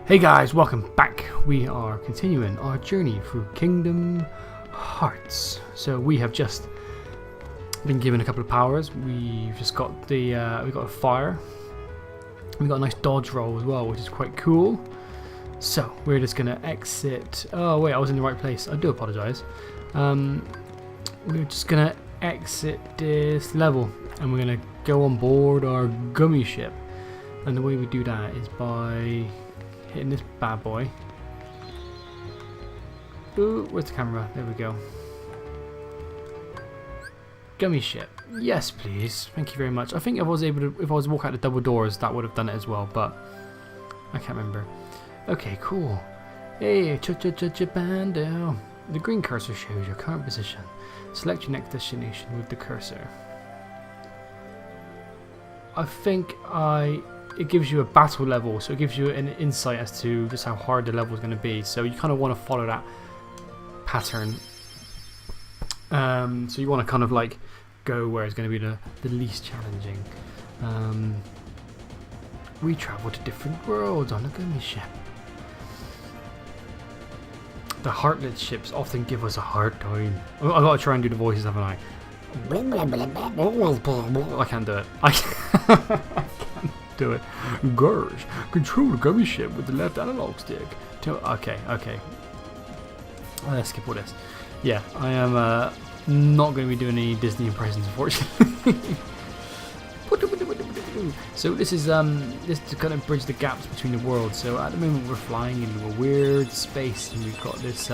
Hey guys, welcome back. We are continuing our journey through Kingdom Hearts. So we have just been given a couple of powers. We've just got we got a fire. We got a nice dodge roll as well, which is quite cool. So we're just gonna exit. Oh wait, I was in the right place. I do apologize. We're just gonna exit this level, and we're gonna go on board our gummy ship. And the way we do that is by hitting this bad boy. Ooh, where's the camera? There we go. Gummy ship. Yes, please. Thank you very much. I think if I was able to, if I was to walk out the double doors, that would have done it as well, but I can't remember. Okay, cool. Hey, RetroBanjo. The green cursor shows your current position. Select your next destination with the cursor. I think it gives you a battle level, so it gives you an insight as to just how hard the level is going to be. So you kind of want to follow that pattern. So you want to kind of like go where it's going to be the least challenging. We travel to different worlds on a gummy ship. The heartless ships often give us a hard time. I've got to try and do the voices, haven't I? I can't do it. I can't do it. Gurge, control the gummy ship with the left analog stick. Okay. Let's skip all this. Yeah, I am not going to be doing any Disney impressions, unfortunately. So this is to kind of bridge the gaps between the worlds. So at the moment we're flying into a weird space, and we've got this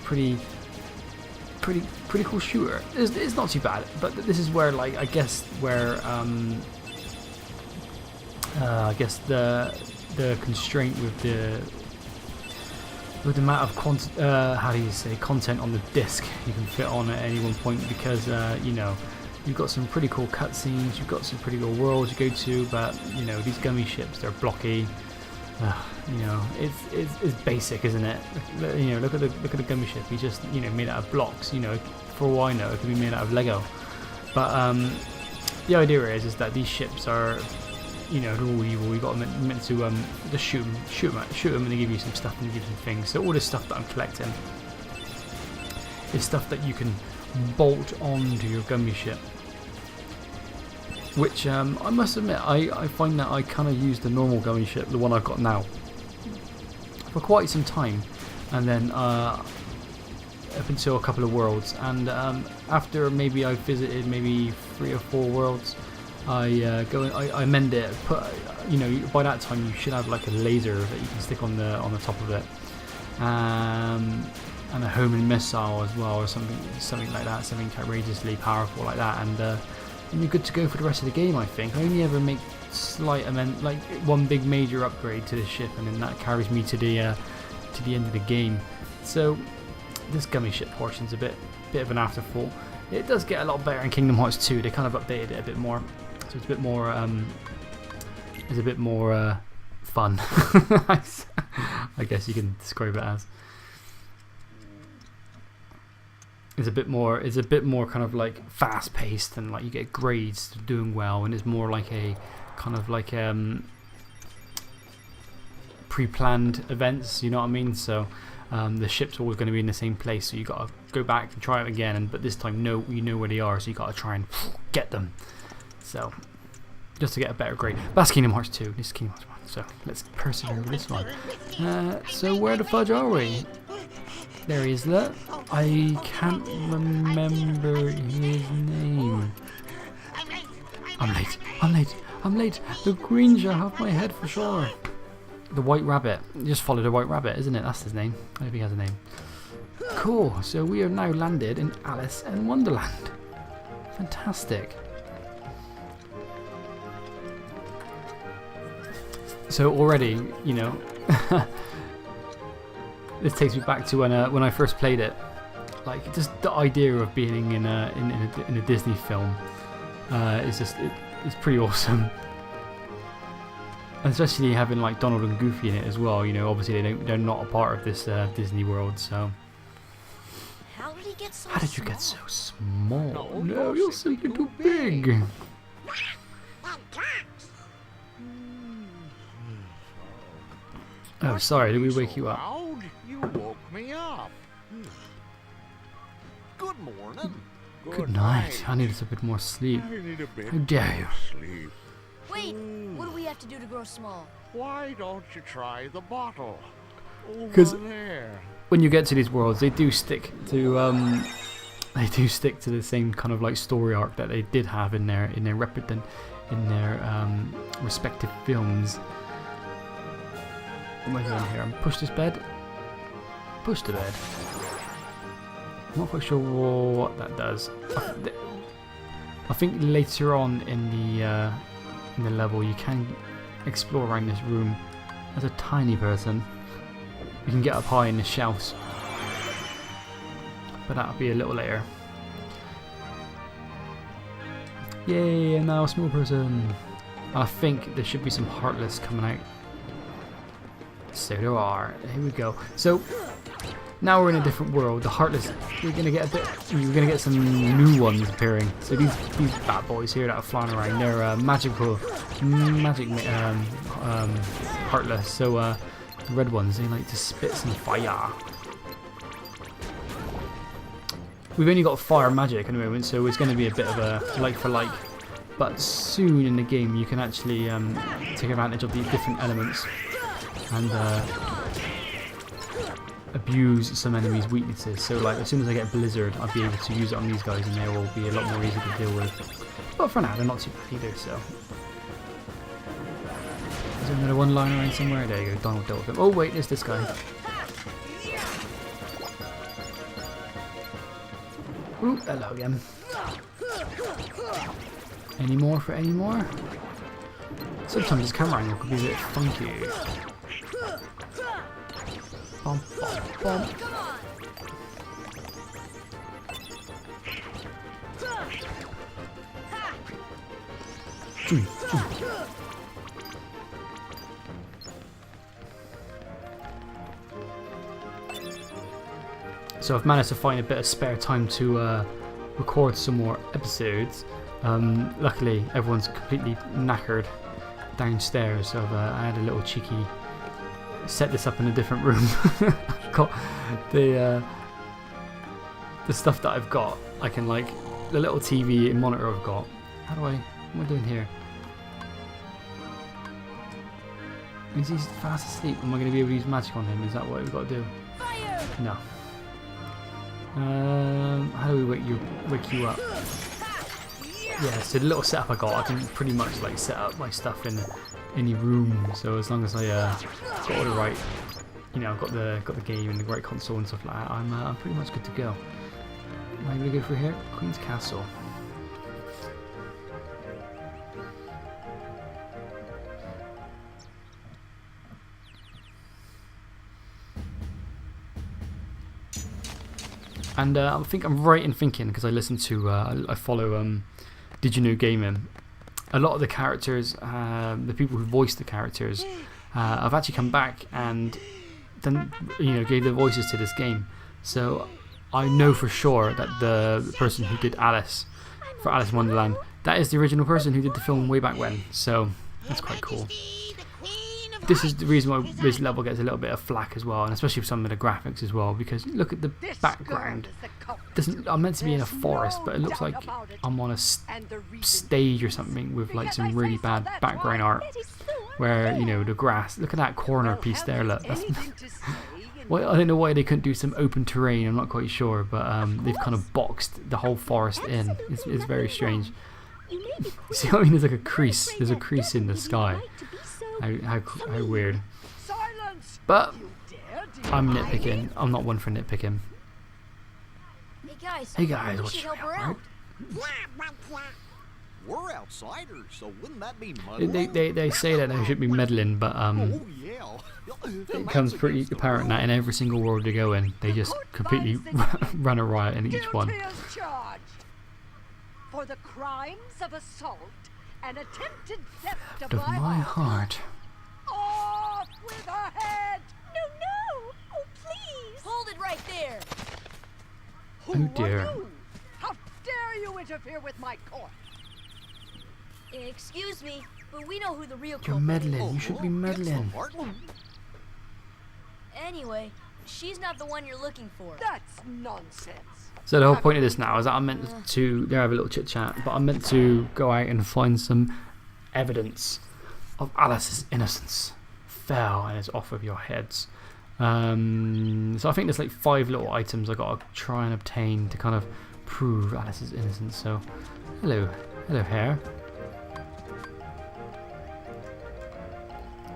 pretty cool shooter. It's not too bad, but this is where, like, I guess where I guess the constraint with the amount of content on the disc you can fit on at any one point, because you know, you've got some pretty cool cutscenes, you've got some pretty cool worlds you go to, but you know, these gummy ships, they're blocky. You know, it's basic, isn't it? You know, look at the gummy ship. He's just, you know, made out of blocks. You know, for all I know, it could be made out of Lego. But the idea is that these ships are, you know, they're all evil. You got meant to just shoot them, and they give you some stuff and they give you some things. So all this stuff that I'm collecting is stuff that you can bolt onto your gummy ship. Which I must admit, I find that I kind of use the normal gummy ship, the one I've got now, for quite some time, and then up until a couple of worlds, and after maybe I've visited maybe 3 or 4 worlds, I go and I amend it. You know, by that time you should have like a laser that you can stick on the top of it, and a homing missile as well, or something like that, something outrageously powerful like that, and you're good to go for the rest of the game. I think I only ever make slight like one big major upgrade to the ship, and then that carries me to the end of the game. So this gummy ship portion's a bit of an afterthought. It does get a lot better in Kingdom Hearts 2. They kind of updated it a bit more, so it's a bit more fun. I guess you can describe it as. It's a bit more kind of like fast paced, and like you get grades for doing well, and it's more like a kind of like pre-planned events, you know what I mean? So the ship's always going to be in the same place, so you got to go back and try it again, but this time you know where they are, so you got to try and get them. So just to get a better grade. That's Kingdom Hearts 2. This is Kingdom Hearts 1. So let's persevere with this one. So where the fudge are we? There he is. Look, I can't remember his name. I'm late. The green shall have my head for sure. The White Rabbit. Just follow the White Rabbit, isn't it? That's his name. I hope he has a name. Cool. So we are now landed in Alice in Wonderland. Fantastic. So already, you know, this takes me back to when I first played it. Like, just the idea of being in a Disney film is just it's pretty awesome. And especially having like Donald and Goofy in it as well. You know, obviously they're not a part of this Disney world. So how did he get so how did you get so small? No, you're simply too big. What? sorry, did we So wake you up? loud, you woke me up. Good morning. Good night. I needed a bit more sleep. I need a bit How dare you? more sleep. Wait, what do we have to do to grow small? Why don't you try the bottle? 'Cause- Over there. When you get to these worlds, they do stick to the same kind of like story arc that they did have in their respective films. What am I doing here? I'm push this bed. Push the bed. I'm not quite sure what that does. I think later on in the level you can explore around this room as a tiny person. You can get up high in the shelves, but that'll be a little later. Yay! I'm now a small person. I think there should be some Heartless coming out. So there are. Here we go. So now we're in a different world. The Heartless, we're gonna get some new ones appearing. So these bad boys here that are flying around, they're magic Heartless. So the red ones, they like to spit some fire. We've only got fire magic at the moment, so it's going to be a bit of a like for like. But soon in the game, you can actually take advantage of these different elements and abuse some enemies' weaknesses. So like as soon as I get Blizzard, I'll be able to use it on these guys, and they will be a lot more easy to deal with. But for now, they're not too bad either. So. Is there another one lying around somewhere? There you go, Donald dealt with him. Oh wait, there's this guy. Ooh, hello again. Any more for any more? Sometimes this camera angle could be a bit funky. Bum, bum, bum. So I've managed to find a bit of spare time to record some more episodes. Luckily everyone's completely knackered downstairs, so I had a little cheeky set this up in a different room. I've got the stuff that I've got. I can like the little TV and monitor I've got. What am I doing here? Is he fast asleep? Am I going to be able to use magic on him? Is that what we've got to do? Fire! No. How do we wake you up? Yeah, so the little setup I got, I can pretty much like set up my stuff in any room. So as long as I got all the right, you know, got the game and the right console and stuff like that, I'm pretty much good to go. Am I able to go through here? Queen's Castle. And I think I'm right in thinking, because I listen to, I follow Did You Know Gaming. A lot of the characters, the people who voice the characters, have actually come back and then gave their voices to this game. So I know for sure that the person who did Alice for Alice in Wonderland, that is the original person who did the film way back when. So that's quite cool. This is the reason why this level gets a little bit of flack as well, and especially with some of the graphics as well, because look at the background. I'm meant to be in a forest, but it looks like I'm on a stage or something with like some really bad background art, where the grass. Look at that corner piece there. Look, well, I don't know why they couldn't do some open terrain. I'm not quite sure, but they've kind of boxed the whole forest in. It's very strange. See what I mean? There's like a crease. There's a crease in the sky. How weird. But I'm nitpicking. I'm not one for nitpicking. Hey guys, Hey guys, we watch should your help her mouth, out. We're outsiders, so wouldn't that be muddling? They say that they should be meddling, but Oh yeah. it becomes pretty apparent that in every single world they go in, they just completely run a riot in each one. For the crimes of assault and attempted theft Of my heart. Off with her head! No! Oh, please! Hold it right there! Who Oh, dear. are you? How dare you interfere with my court? Excuse me, but we know who the real You're culprit meddling. is. You should be It's the meddling. Heartland. Anyway, she's not the one you're looking for. That's nonsense. So the whole point of this now is that I'm meant to, there have a little chit chat, but I'm meant to go out and find some evidence of Alice's innocence. Fell and is off of your heads. So I think there's like 5 little items I got to try and obtain to kind of prove Alice's innocence. So, hello hare.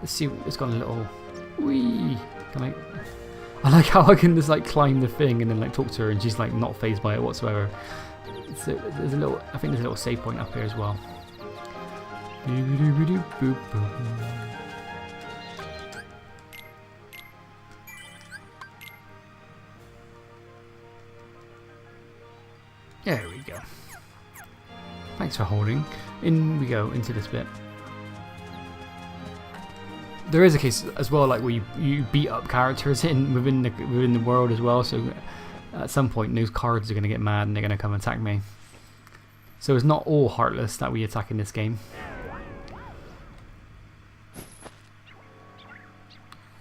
Let's see, it's got a little, wee. I like how I can just like climb the thing and then like talk to her and she's like not fazed by it whatsoever. So there's a little, I think there's a little save point up here as well. There we go. Thanks for holding. In we go into this bit. There is a case as well, like where you beat up characters within the world as well. So at some point, those cards are going to get mad and they're going to come attack me. So it's not all heartless that we attack in this game.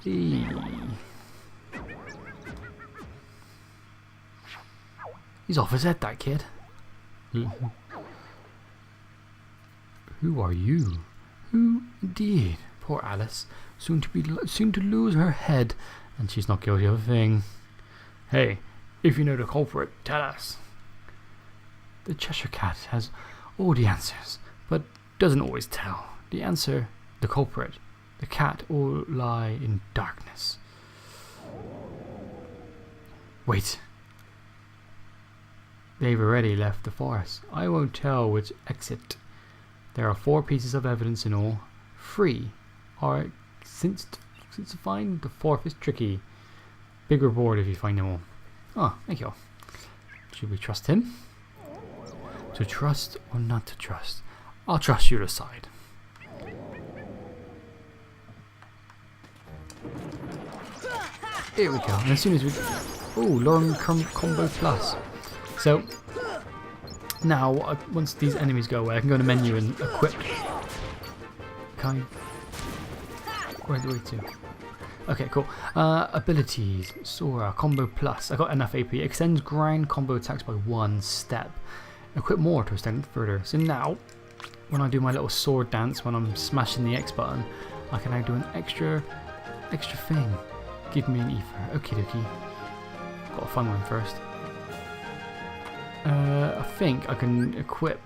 Eee. He's off his head, that kid. Who are you? Who indeed? Poor Alice, soon to lose her head, and she's not guilty of a thing. Hey, if you know the culprit, tell us. The Cheshire Cat has all the answers, but doesn't always tell. The answer, the culprit, the cat all lie in darkness. Wait. They've already left the forest. I won't tell which exit. There are 4 pieces of evidence in all. 3 are since to find, the 4th is tricky. Big reward if you find them all. Oh, thank you. Should we trust him? To trust or not to trust? I'll trust you to decide. Here we go. And as soon as we... Oh, Lauren Combo Plus. So, now, once these enemies go away, I can go in the menu and equip. Can I... Where do we to? Okay, cool. Abilities. Sora, Combo Plus. I got enough AP. Extends grind combo attacks by 1 step. Equip more to extend it further. So now, when I do my little sword dance, when I'm smashing the X button, I can now do an extra thing. Give me an ether. Okie dokie. Got a fun one first. I think I can equip...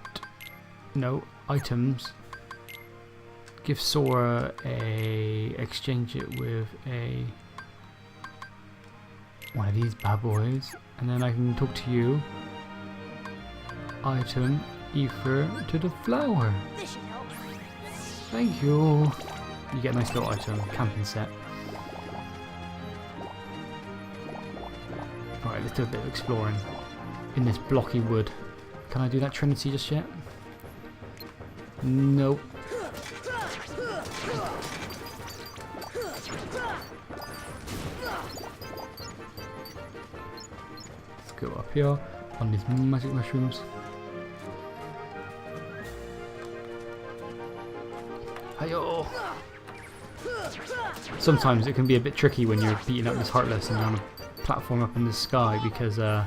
No, items. Give Sora a... Exchange it with a... one of these bad boys. And then I can talk to you. Item, ether to the flower. This should help. Thank you. You get a nice little item, camping set. Alright, let's do a bit of exploring in this blocky wood. Can I do that Trinity just yet? Nope. Let's go up here on these magic mushrooms. Hi-yo! Sometimes it can be a bit tricky when you're beating up this Heartless and you're on a platform up in the sky because I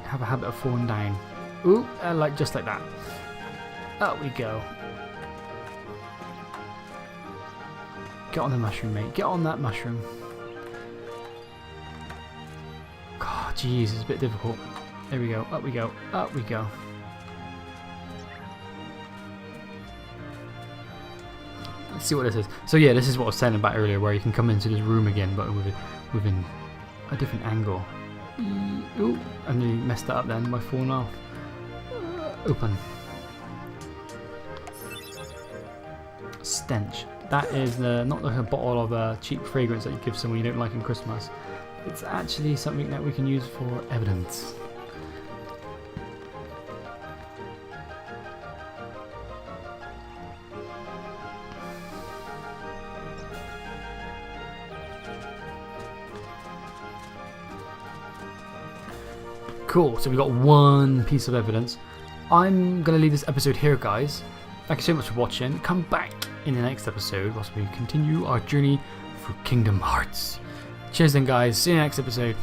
have a habit of falling down. Ooh, just like that. Up we go. Get on the mushroom, mate. Get on that mushroom. God, jeez, it's a bit difficult. There we go. Up we go. Up we go. Let's see what this is. So yeah, this is what I was saying about earlier, where you can come into this room again, but within a different angle. Ooh, I nearly messed that up then by falling off. Open. Stench. That is not like a bottle of cheap fragrance that you give someone you don't like in Christmas. It's actually something that we can use for evidence. Cool, so we got 1 piece of evidence. I'm going to leave this episode here, guys. Thank you so much for watching. Come back in the next episode whilst we continue our journey through Kingdom Hearts. Cheers then, guys. See you next episode.